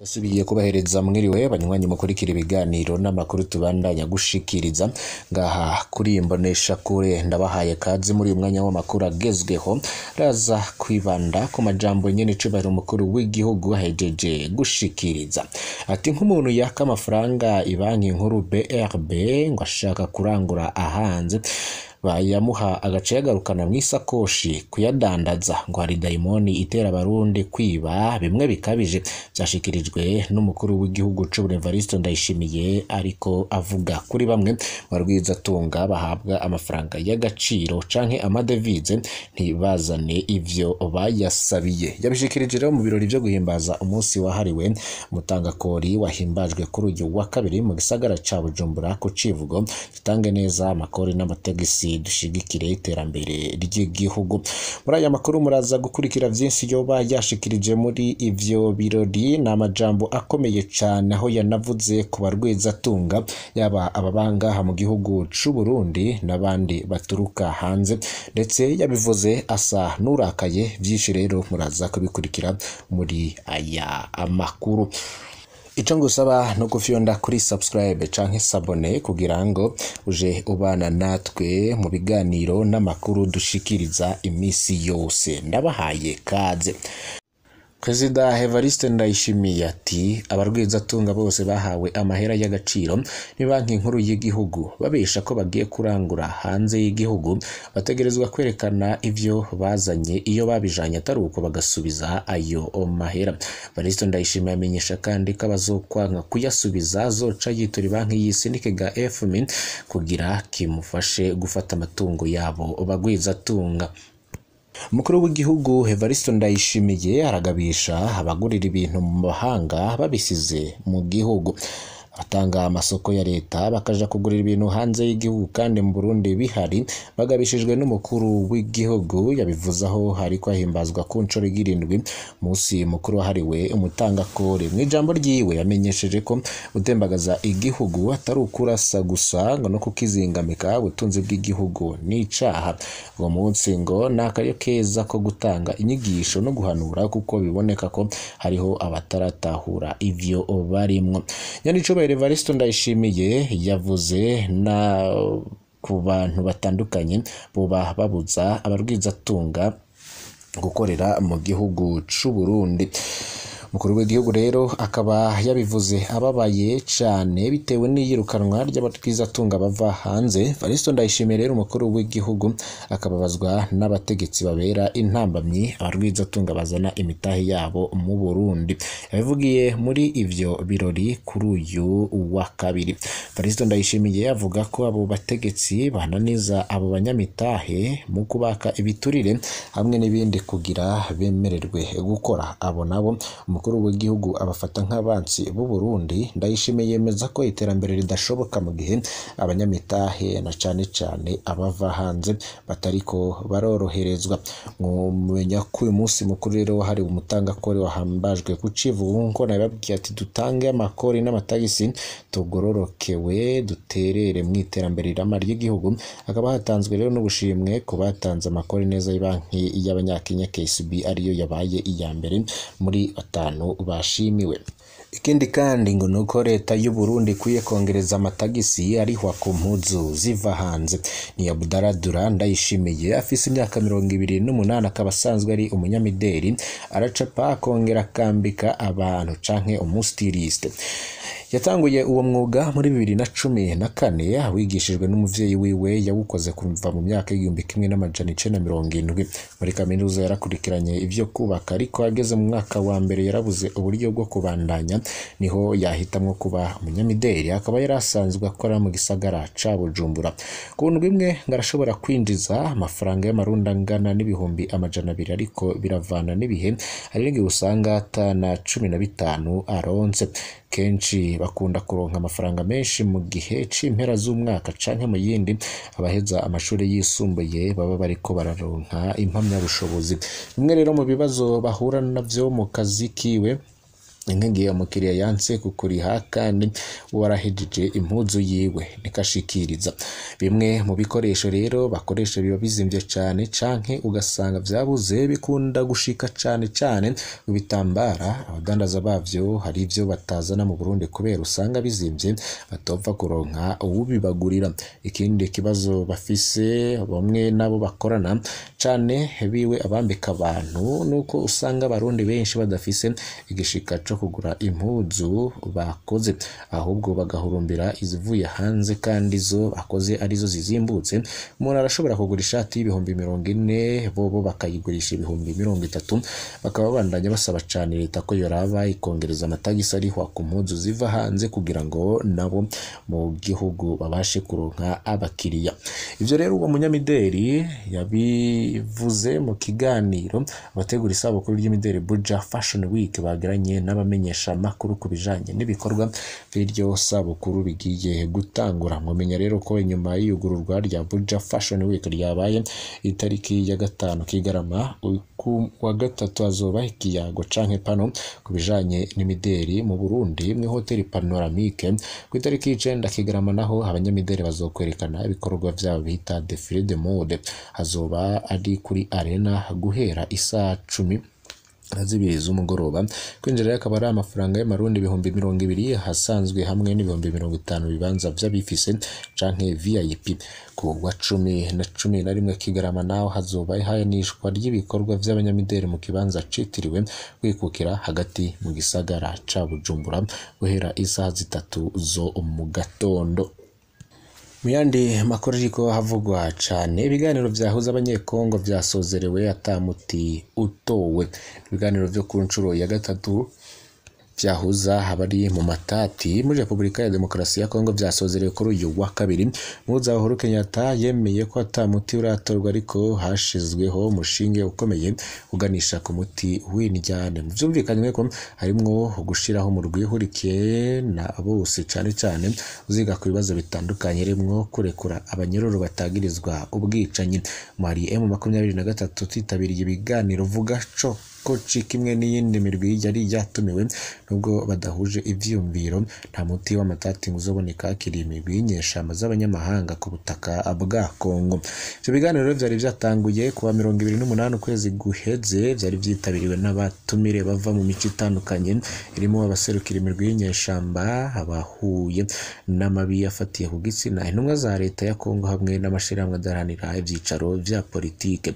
Yasubiye kubahereza mwiriwe banywanyi mukurikira ibiganiro n'amakuru tubandanya gushikiriza ngaha kuri imbonesha kure ndabahaye kazi muri umwanya w'amakuru agezweho raza kwibanda ku majambo nyene cibara umukuru w'igihugu ahejeje gushikiriza ati nk'umuntu yaka amafaranga ibanki nkuru BRB ngo ashaka kurangura ahanze bayamuha agace yagarukana mw'isakoshi kuyadandaza ngo hari daimoni itera abarundi kwiba bimwe bikabije byashikirijwe n'umukuru w'igihugu c'Uburundi Evariste Ndayishimiye ariko avuga kuri bamwe barwiza tunga bahabwa amafaranga y'agaciro canke amadevize ntibazane ivyo bayasabiye yabishikirije rero mu birori byo guhimbaza umunsi wahariwe mutangakori wahimbajwe kuri uyu wa kabiri mu gisagara ca Bujumbura ku civugo gitange neza amakori n'amategisi dushigikire iterambere ry'igihugu. Muri aya makuru muraza gukurikira vyinshi yoba yashikirije muri ivyo birori n'amajambo akomeye cyane aho yanavuze ku barwiza tunga yaba ababanga mu gihugu c'u Burundi n'abandi baturuka hanze ndetse yabivuze asa nurakaye vyinshi rero muraza kubikurikira muri aya amakuru. Ico ngusaba no gufyonda kuri subscribe canke sabone kugira ngo uje ubana natwe mu biganiro n'amakuru dushikiriza imisi yose. Ndabahaye kaze. Perezida Evariste Ndayishimiye ati abarwiza tunga bose bahawe amahera y'agaciro ni banki nkuru y'igihugu babesha ko bagiye kurangura hanze y'igihugu bategerezwa kwerekana ivyo bazanye iyo babijanye atari uko bagasubiza ayo mahera. Evariste Ndayishimiye amenyesha kandi ko abazokwanka kuyasubiza zoca yitura banki y'Isindike ga FMI kugira kimufashe gufata amatungo yabo bagwiza tunga. Umukuru w'igihugu Evariste Ndayishimiye aragabisha abagurira ibintu mu mahanga babisize mu gihugu atanga amasoko ya leta bakaja kugurira ibintu hanze y'igihugu kandi mu Burundi bihari bagabishijwe n'umukuru w'igihugu yabivuzaho hari kwahimbazwa ku ncoro y'irindwi musi mukuru wahariwe umutangakore. Mu ijambo ryiwe yamenyesheje ko gutembagaza igihugu atari ukurasa gusa ngo no kukizingamika ubutunzi bw'igihugu n'icaha. Uwo munsi ngo nakariyo keza ko gutanga inyigisho no guhanura kuko biboneka ko hariho abataratahura ivyo barimwo. Evariste Ndayishimiye yavuze na ku bantu batandukanye buba babuza abarwiza tunga gukorera mu gihugu c'u Burundi. Mukuru w'igihugu rero akaba yabivuze ababaye cyane bitewe n'iyirukanwa ry'abarwiza tunga bava hanze. Evariste Ndayishimiye rero umukuru w'igihugu akababazwa n'abategetsi babera intambamyi abarwiza tunga bazana imitahe yabo mu Burundi. Yabivugiye muri ivyo birori kuri uyu wa kabiri. Evariste Ndayishimiye avuga ko abo bategetsi bananiza abo banyamitahe mu kubaka ibiturire hamwe n'ibindi kugira bemererwe gukora. Abo nabo umukuru w'igihugu abafata nk'abansi b'u Burundi. Ndayishimiye yemeza ko iterambere ridashoboka mu gihe abanyamitahe na cane cane abava hanze batariko baroroherezwa. Mumenya ko uyu munsi mukuru rero hari umutangakore wahambajwe ku civugo nko nababwiye ati dutange amakori n'amatagisi tugororokewe duterere mu iterambere rirama ry'igihugu. Akaba hatanzwe rero n'ubushimwe ku batanze amakori neza y'banki y'abanyakenya KCB ariyo yabaye iya mbere muri batanu bashimiwe. Ikindi kandi ngo nuko leta y'u Burundi kuye kongereza amatagisi arihwa ku mpuzu ziva hanze. Ni Abdallah Ndayishimiye afise imyaka 28 akaba asanzwe ari umunyamideli aracapa kongera kambika abantu canke umustiliste. Yatanguye uwo mwuga muri 2014 awigishijwe n'umuvyeyi wiwe yawukoze kuva mu myaka y'1970 muri kaminuza yarakurikiranye ivyo kubaka ariko ageze mu mwaka wa mbere yarabuze uburyo bwo kubandanya niho yahitamwo kuba umunyamideli. Akaba yarasanzwe akora mu gisagara ca Bujumbura. Ku ndwi imwe ngarashobora kwinjiza amafaranga y'amarundi angana n'ibihumbi 200 ariko biravana n'ibihe hari n'igihe usanga atana 15 aronse. Kenshi bakunda kuronka amafaranga menshi mu gihe c'impera z'umwaka canke mu yindi abaheza amashuri yisumbuye baba bariko bararonka impamya bushobozi. Bimwe rero mu bibazo bahura navyo mu kazi kiwe inkingi umukiriya yanse kukuriha kandi warahejeje impuzu yiwe nikashikiriza. Bimwe mu bikoresho rero bakoresha biba bizimvye cane canke ugasanga vyabuze, bikunda gushika cane ubitambara abadandaza bavyo hari ivyo batazana mu Burundi kubera usanga bizimvye batopfa kuronka uwubibagurira. Ikindi kibazo bafise bamwe nabo bakorana cane biwe abambika abantu nuko usanga abarundi benshi badafise igishika co kugura impuzu bakoze, ahubwo bagahurumbira izivuye hanze kandi zo bakoze arizo zizimbutse. Umuntu arashobora kugura ishati y'ibihumbi 40 bobo bakayigurisha ibihumbi 30, bakaba bandanya basaba cane leta ko yoraba ikongereza amatagisi ariho ku mpuzu ziva hanze kugira ngo nabo mu gihugu babashe kuronka abakiriya. Ivyo rero uwo munyamideli yabivuze mu kiganiro abategura isabukuru ry'imideli Buja Fashion Week bagiranye n'abamenyesha makuru kubijanye n'ibikorwa by'iryo sabukuru bigiye gutangura. Mumenya rero ko inyuma y'iyugururwa rya Buja Fashion Week ryabaye itariki ya 5 Kigarama wa gatatu azoba ikiyago canke pano kubijanye n'imideli mu Burundi mu hoteli Panoramique. Ku itariki 9 Kigarama naho abanyamideli bazokwerekana ibikorwa vyabo bita Défilé de mode, hazoba ari kuri arena guhera isaa 10 z'umugoroba. Kwinjira akaba ari amafaranga y'amarundi ibihumbi 200 hasanzwe hamwe n'ibihumbi 50 bibanza vy'abifise canke VIP. Ku wa 10 na 11 Kigarama naho hazoba ihayanishwa ry'ibikorwa vy'abanyamideli mu kibanza citiriwe kwikukira hagati mu gisagara ca Bujumbura guhera isaha 3 zo mu gatondo. Muyandi makuru ariko havugwa cane ibiganiro vyahuza abanyekongo vyasozerewe atamuti utowe. Ibiganiro vyo ku ncuro ya 3 vyahuza abari mu matati muri Republika ya Demokarasi ya Kongo vyasozerewe kuri uyu wa 2. Muza Uhuru Kenyatta yemeye ko atamuti uratorwa ariko hashizweho umushinge ukomeye uganisha ku muti w'indyane. Vyumvikanywe ko harimwo gushiraho mu rwihurikiye na bose cane uziga ku bibazo bitandukanye rimwo kurekura abanyororo batagirizwa ubwicanyi. Mari M23 titabiriye ibiganiro vuga ko kimwe n'iyindi mirwi yari yatumiwe nubwo badahuje ivyumviro nta muti w'amatati uzoboneka kiri imigwi y'inyeshamba z'abanyamahanga ku butaka bwa Kongo. Ivyo biganiro vyari vyatanguye kuwa 28 ukwezi guheze, vyari vyitabiriwe n'abatumire bava mu mico itandukanye irimo abaserukira imirwi y'inyeshamba, abahuye n'amabi yafatiye ku gitsina, intumwa za leta ya Kongo hamwe n'amashirahamwe adaharanira ivyicaro vya politike.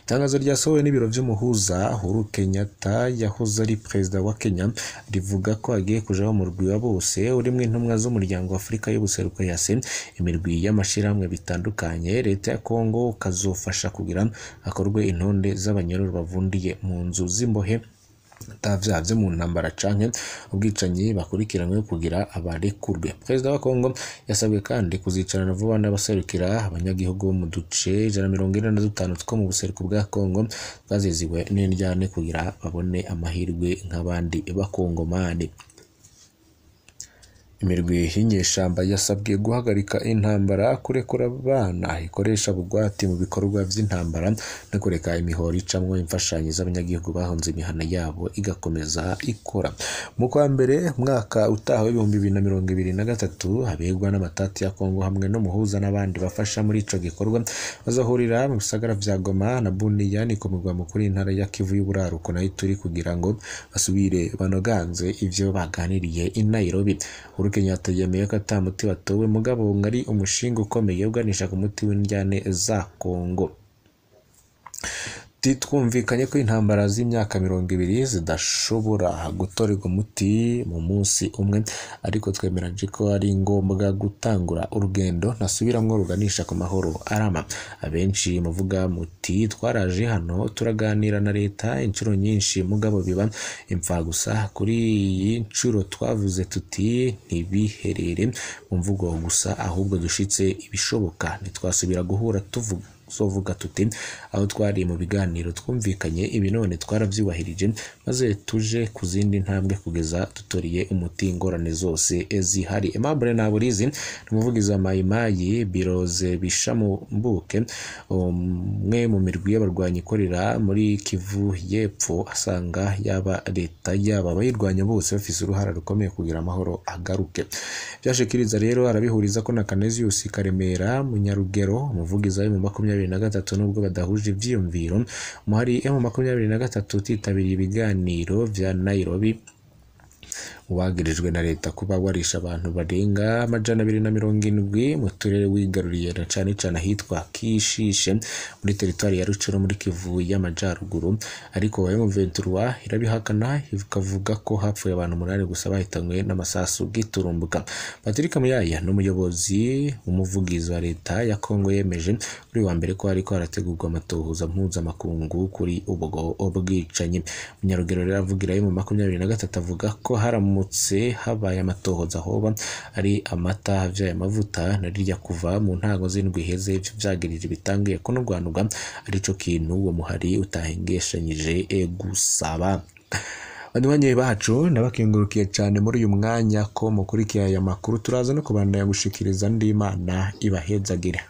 Itangazo ryasohowe n'ibiro vy'umuhuza Uhuru Kenyatta yahoze ari perezida wa Kenya rivuga ko agiye kujaho mu rwi wa bose urimo intumwa z'umuryango wa Afrika y'ubuseruko yase imirwi y'amashirahamwe bitandukanye. Leta ya Kongo kazofasha kugira akorwe intonde z'abanyororo bavundiye mu nzu z'imbohe atavyaje mu ntambara canke ubwicanyi bakurikiranywe kugira abarekurwe. Perezida wa Kongo yasabwe kandi kuzicarana vuba n'abaserukira abanyagihugu mu duce 145 two mu buseruko bwa Kongo baziziwe n'indyane kugira babone amahirwe nk'abandi bakongomani. Imirwi y'inyeshamba yasabwe guhagarika intambara, kurekura abana ikoresha bugwati mu bikorwa vy'intambara no kureka imihoro icamwo imfashanyo z'abanyagihugu bahonze imihana yabo igakomeza ikora. Mu kwa mbere mwaka utaha w'ibihumbi 2023 habegwa n'amatati ya Kongo hamwe no muhuza n'abandi bafasha muri ico gikorwa bazohurira mu bisagara vya Goma na Bunia ni ku mugwa mukuru intara ya Kivu y'Uburaruko na Ituri kugira ngo basubire banoganze ivyo baganiriye i Nairobi. Kenyatta yemeye ko atamuti watowe mugabo ngari umushinga ukomeye uganisha ku muti w'indyane za Kongo. Twumvikanye ko intambara z'imyaka 200 zidashobora gutorerwa umuti mu munsi umwe, ariko twemeranje ko ari ngombwa gutangura urugendo nasubiramwo ruganisha ku mahoro arama. Abenshi muvuga muti twaraje hano turaganira na leta inshuro nyinshi mugabo biba impfa gusa. Kuri iyi nshuro twavuze tuti ntibiherere mu mvugo gusa ahubwo dushitse ibishoboka. Ntitwasubira guhura tuzovuga tuti aho twari mu biganiro twumvikanye ibi none twaravyubahirije maze tuje ku zindi ntambwe kugeza tutoriye umuti ingorane zose zihari. Aimable Ntaburizi n'umuvugizi wa Mayimayi Biroze Bishambuke umwe mu mirwi y'abarwanyi ikorera muri Kivu y'Epfo asanga yaba leta yaba abayirwanya bose bafise uruhara rukomeye kugira amahoro agaruke. Byashikiriza rero arabihuriza ko na Canesius Karemera Munyarugero umuvugizi mu 23 nubwo badahuje ivyiyumviro muhari mu 23 utitabiriye ibiganiro vya Nairobi wagirijwe na leta kuba warisha abantu barenga 270 mu turere wigaruriye na cane ahitwa Kishishe muri teritwari ya Rucuro muri Kivu y'Amajyaruguru, ariko M23 irabihakana ikavuga ko hapfuye abantu 8 gusa bahitanywe n'amasasu giturumbuka. Patrick Muyaya n'umuyobozi umuvugizi wa leta ya Kongo yemeje kuri wa mbere ko ariko harategurwa amatohoza mpuzamakungu kuri ubwo ubwicanyi. Munyarugero rero avugira mu 23 avuga ko haramutse habaye amatohoza hoba ari amata vya amavuta narirya kuva mu ntago z'indwi heze ivyo vyagirije bitangiye ko no rwanuga arico kintu uwo muhari utahengeshanyije gusaba. Banywanyi bacu nabakengurukiye cyane muri uyu mwanya ko mukurikiye aya makuru turaza no kubandanya gushikiriza ndi Imana ibahezagira.